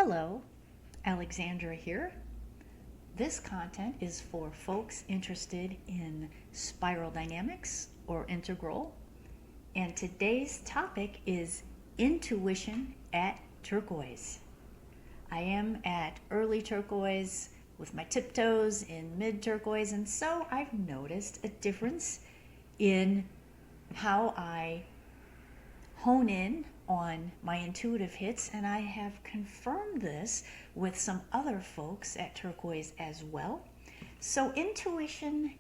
Hello, Alexandra here. This content is for folks interested in spiral dynamics or integral, and today's topic is intuition at Turquoise. I am at early turquoise with my tiptoes in mid turquoise, and so I've noticed a difference in how I hone in on my intuitive hits, and I have confirmed this with some other folks at Turquoise as well. So, intuition,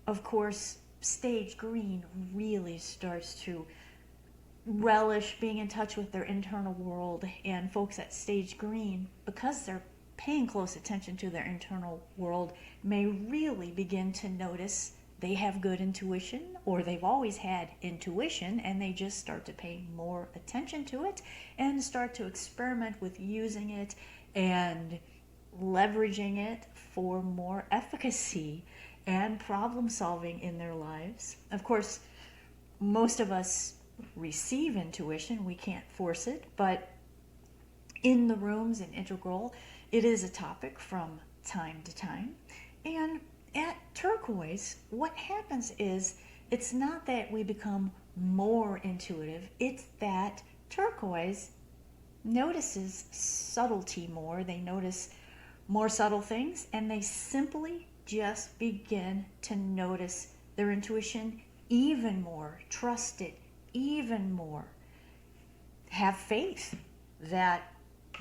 of course, stage green really starts to relish being in touch with their internal world, and folks at stage green, because they're paying close attention to their internal world, may really begin to notice they have good intuition, or they've always had intuition and they just start to pay more attention to it and start to experiment with using it and leveraging it for more efficacy and problem solving in their lives. Of course, most of us receive intuition, we can't force it, but in the rooms in Integral, it is a topic from time to time. And at Turquoise, what happens is it's not that we become more intuitive, it's that Turquoise notices subtlety more. They notice more subtle things, and they simply just begin to notice their intuition even more, trust it even more, have faith that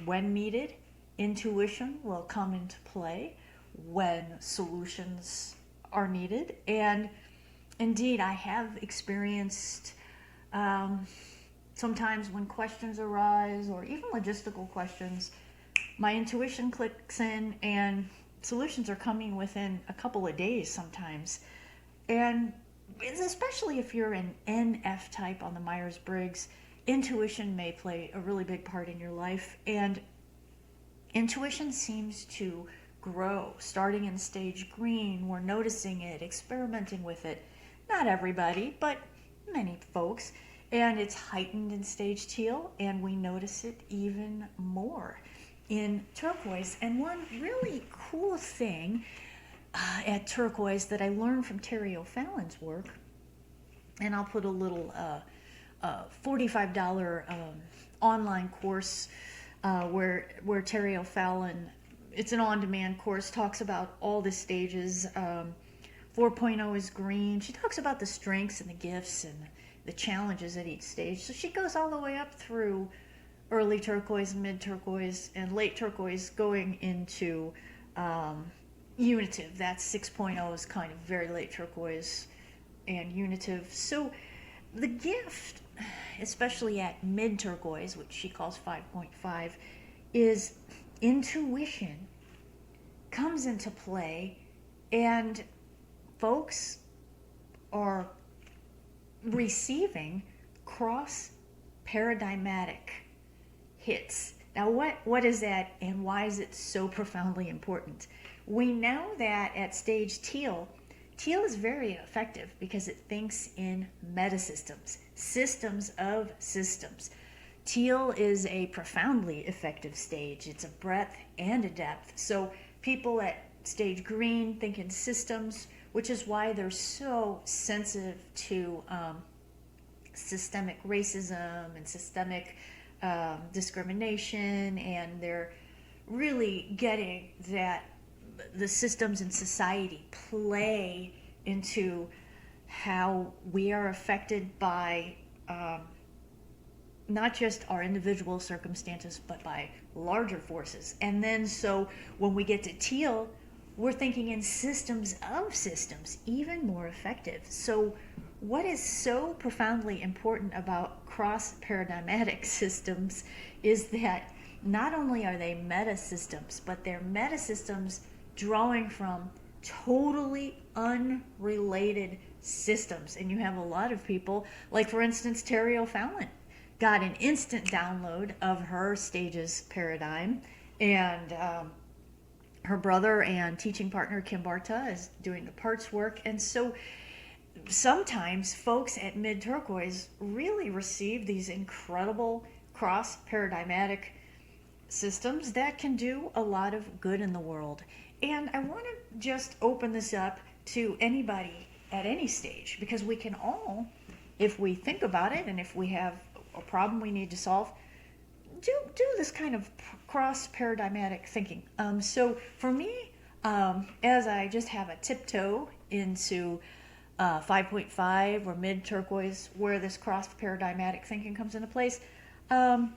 when needed, intuition will come into play when solutions are needed. And indeed, I have experienced sometimes when questions arise, or even logistical questions, my intuition clicks in and solutions are coming within a couple of days sometimes. And especially if you're an NF type on the Myers-Briggs, intuition may play a really big part in your life. And intuition seems to grow. Starting in stage green, we're noticing it, experimenting with it. Not everybody, but many folks. And it's heightened in stage teal, and we notice it even more in turquoise. And one really cool thing at Turquoise that I learned from Terry O'Fallon's work, and I'll put a little $45 online course where Terry O'Fallon, it's an on-demand course, talks about all the stages. 4.0 is green. She talks about the strengths and the gifts and the challenges at each stage. So she goes all the way up through early turquoise, mid turquoise, and late turquoise, going into unitive. That's 6.0 is kind of very late turquoise and unitive. So the gift, especially at mid turquoise, which she calls 5.5, is intuition comes into play, and folks are receiving cross paradigmatic hits. Now, what is that, and why is it so profoundly important? We know that at stage teal is very effective because it thinks in metasystems, systems of systems. Teal is a profoundly effective stage. It's a breadth and a depth. So people at stage green think in systems, which is why they're so sensitive to systemic racism and systemic discrimination, and they're really getting that the systems in society play into how we are affected by not just our individual circumstances, but by larger forces. And then so when we get to teal, we're thinking in systems of systems, even more effective. So what is so profoundly important about cross-paradigmatic systems is that not only are they meta-systems, but they're meta-systems drawing from totally unrelated systems. And you have a lot of people, like for instance, Terry O'Fallon got an instant download of her stages paradigm, and her brother and teaching partner Kim Barta is doing the parts work. And so sometimes folks at mid turquoise really receive these incredible cross paradigmatic systems that can do a lot of good in the world. And I want to just open this up to anybody at any stage, because we can all, if we think about it and if we have a problem we need to solve, do this kind of cross paradigmatic thinking. So for me, as I just have a tiptoe into 5.5 or mid turquoise, where this cross paradigmatic thinking comes into place, I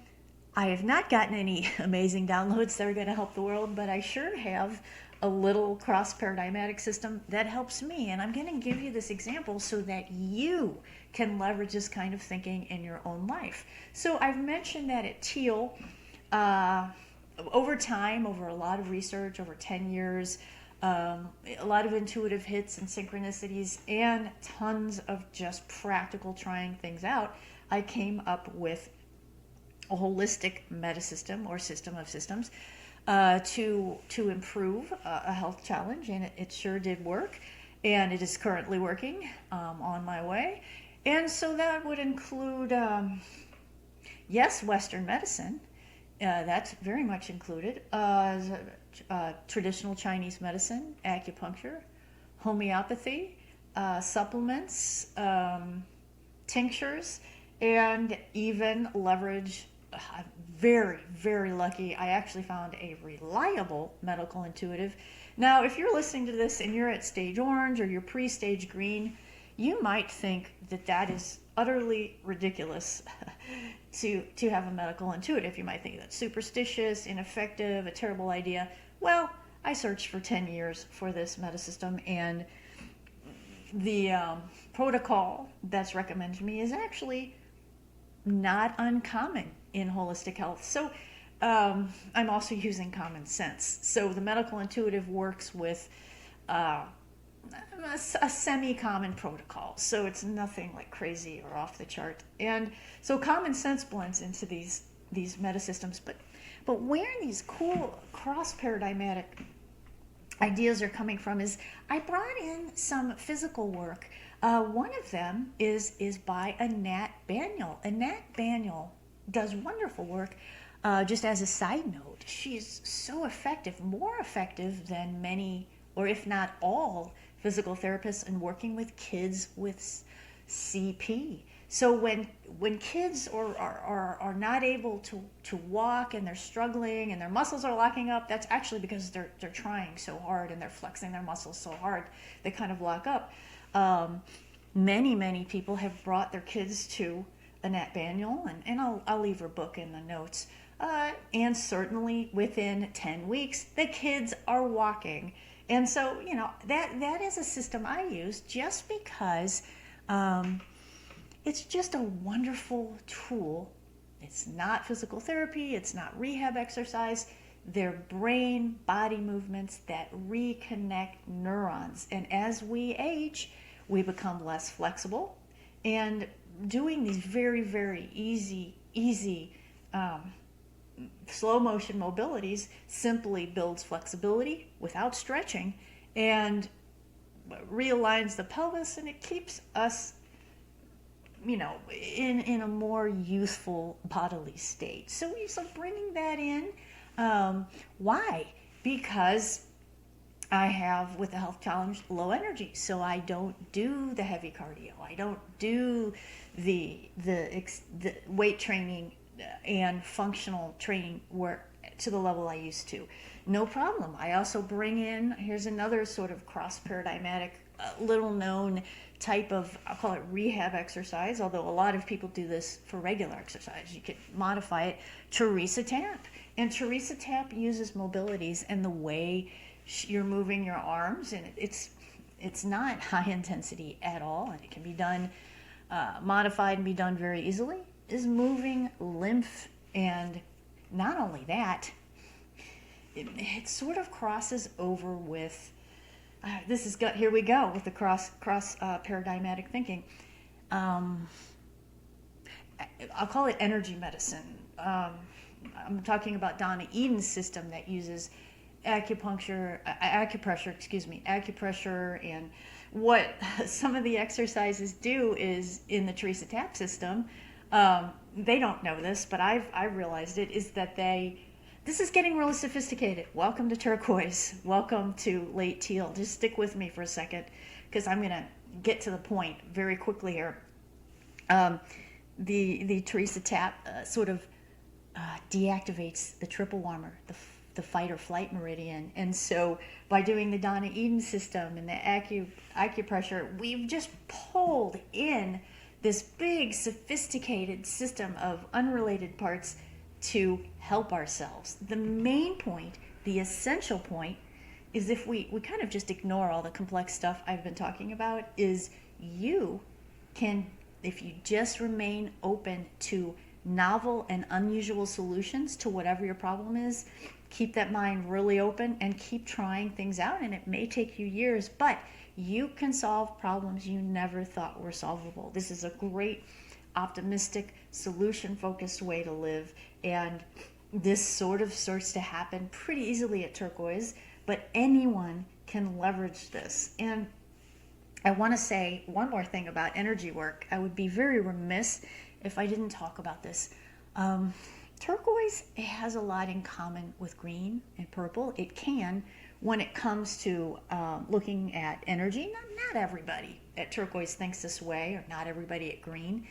have not gotten any amazing downloads that are going to help the world, but I sure have a little cross paradigmatic system that helps me. And I'm going to give you this example so that you can leverage this kind of thinking in your own life. So I've mentioned that at Teal, over time, over a lot of research, over 10 years, a lot of intuitive hits and synchronicities, and tons of just practical trying things out, I came up with a holistic metasystem or system of systems to improve a health challenge, and it sure did work, and it is currently working, on my way. And so that would include, yes, Western medicine. That's very much included. Traditional Chinese medicine, acupuncture, homeopathy, supplements, tinctures, and even leverage. I'm very, very lucky. I actually found a reliable medical intuitive. Now, if you're listening to this and you're at stage orange or you're pre-stage green, you might think that that is utterly ridiculous to have a medical intuitive. You might think that's superstitious, ineffective, a terrible idea. Well, I searched for 10 years for this metasystem, and the protocol that's recommended to me is actually not uncommon in holistic health. So I'm also using common sense. So the medical intuitive works with a semi-common protocol. So it's nothing like crazy or off the chart. And so common sense blends into these metasystems. But where these cool cross-paradigmatic ideas are coming from is I brought in some physical work. One of them is by Nat Baniel. And Nat Baniel does wonderful work. Just as a side note, she's so effective, more effective than many, or if not all, physical therapists in working with kids with CP. So when kids are not able to walk and they're struggling and their muscles are locking up, that's actually because they're trying so hard and they're flexing their muscles so hard they kind of lock up. Many people have brought their kids to Annette Baniel, and I'll leave her book in the notes. And certainly within 10 weeks, the kids are walking. And so, that is a system I use just because it's just a wonderful tool. It's not physical therapy. It's not rehab exercise. They're brain body movements that reconnect neurons. And as we age, we become less flexible. And doing these very, very easy slow motion mobilities simply builds flexibility without stretching and realigns the pelvis, and it keeps us in a more youthful bodily state. So bringing that in, why? Because I have, with the health challenge, low energy, so I don't do the heavy cardio. I don't do the weight training and functional training work to the level I used to. No problem. I also bring in, here's another sort of cross-paradigmatic, little known type of, I'll call it rehab exercise, although a lot of people do this for regular exercise. You could modify it. Teresa Tap. And Teresa Tap uses mobilities and the way you're moving your arms, and it's not high intensity at all, and it can be done, modified and be done very easily, is moving lymph. And not only that, it sort of crosses over with, here we go with the cross paradigmatic thinking. I'll call it energy medicine. I'm talking about Donna Eden's system that uses acupressure, and what some of the exercises do is in the Teresa Tap system. They don't know this, but I've realized it, is that they this is getting really sophisticated. Welcome to turquoise. Welcome to late teal. Just stick with me for a second because I'm going to get to the point very quickly here. The Teresa tap sort of deactivates the triple warmer, the fight or flight meridian. And so by doing the Donna Eden system and the acupressure, we've just pulled in this big sophisticated system of unrelated parts to help ourselves. The main point, the essential point, is if we kind of just ignore all the complex stuff I've been talking about, is you can, if you just remain open to novel and unusual solutions to whatever your problem is, keep that mind really open and keep trying things out. And it may take you years, but you can solve problems you never thought were solvable. This is a great, optimistic, solution-focused way to live. And this sort of starts to happen pretty easily at Turquoise, but anyone can leverage this. And I want to say one more thing about energy work. I would be very remiss if I didn't talk about this. Turquoise has a lot in common with green and purple. It can when it comes to looking at energy. Not everybody at Turquoise thinks this way, or not everybody at green,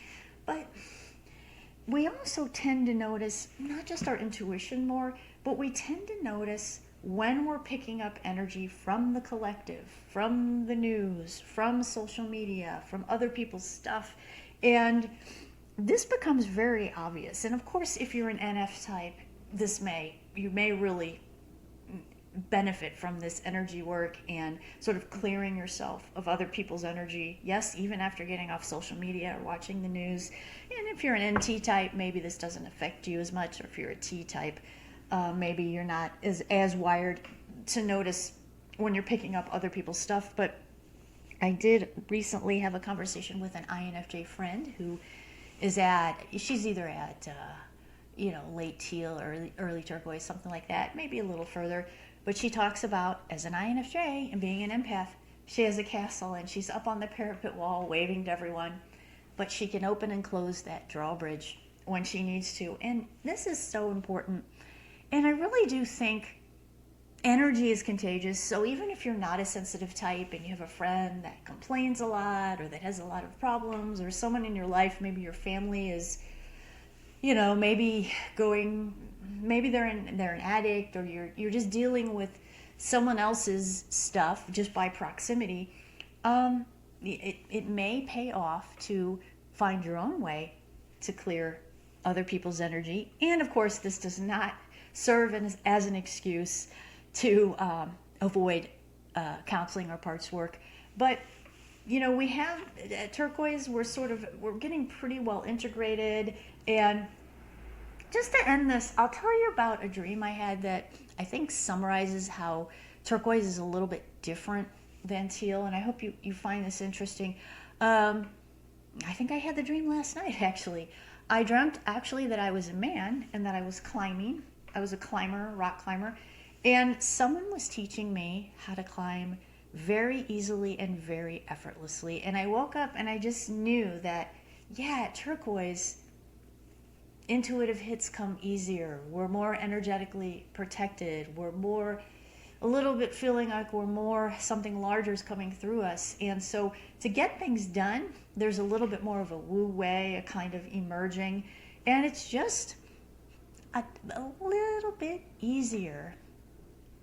but we also tend to notice not just our intuition more, but we tend to notice when we're picking up energy from the collective, from the news, from social media, from other people's stuff. And this becomes very obvious. And of course, if you're an NF type, you may really benefit from this energy work and sort of clearing yourself of other people's energy. Yes, even after getting off social media or watching the news. And if you're an NT type, maybe this doesn't affect you as much. Or if you're a T type, maybe you're not as wired to notice when you're picking up other people's stuff. But I did recently have a conversation with an INFJ friend who is she's either at late teal or early turquoise, something like that, maybe a little further. But she talks about, as an INFJ and being an empath, she has a castle and she's up on the parapet wall waving to everyone, but she can open and close that drawbridge when she needs to. And this is so important. And I really do think energy is contagious. So even if you're not a sensitive type and you have a friend that complains a lot or that has a lot of problems, or someone in your life, maybe your family is, maybe they're an addict, or you're just dealing with someone else's stuff just by proximity, it may pay off to find your own way to clear other people's energy. And of course, this does not serve as an excuse to avoid counseling or parts work. But we have at Turquoise, we're getting pretty well integrated. And just to end this, I'll tell you about a dream I had that I think summarizes how Turquoise is a little bit different than teal, and I hope you find this interesting. I think I had the dream last night, actually. I dreamt, actually, that I was a man and that I was climbing. I was a climber, rock climber, and someone was teaching me how to climb very easily and very effortlessly. And I woke up and I just knew that, at Turquoise, intuitive hits come easier. We're more energetically protected. We're a little bit feeling like something larger is coming through us. And so to get things done, there's a little bit more of a woo way, a kind of emerging. And it's just a little bit easier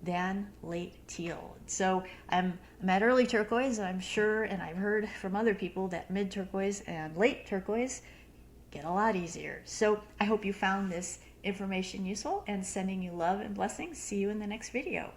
than late teal. So I'm at early turquoise, and I'm sure, and I've heard from other people, that mid turquoise and late turquoise get a lot easier. So I hope you found this information useful, and sending you love and blessings. See you in the next video.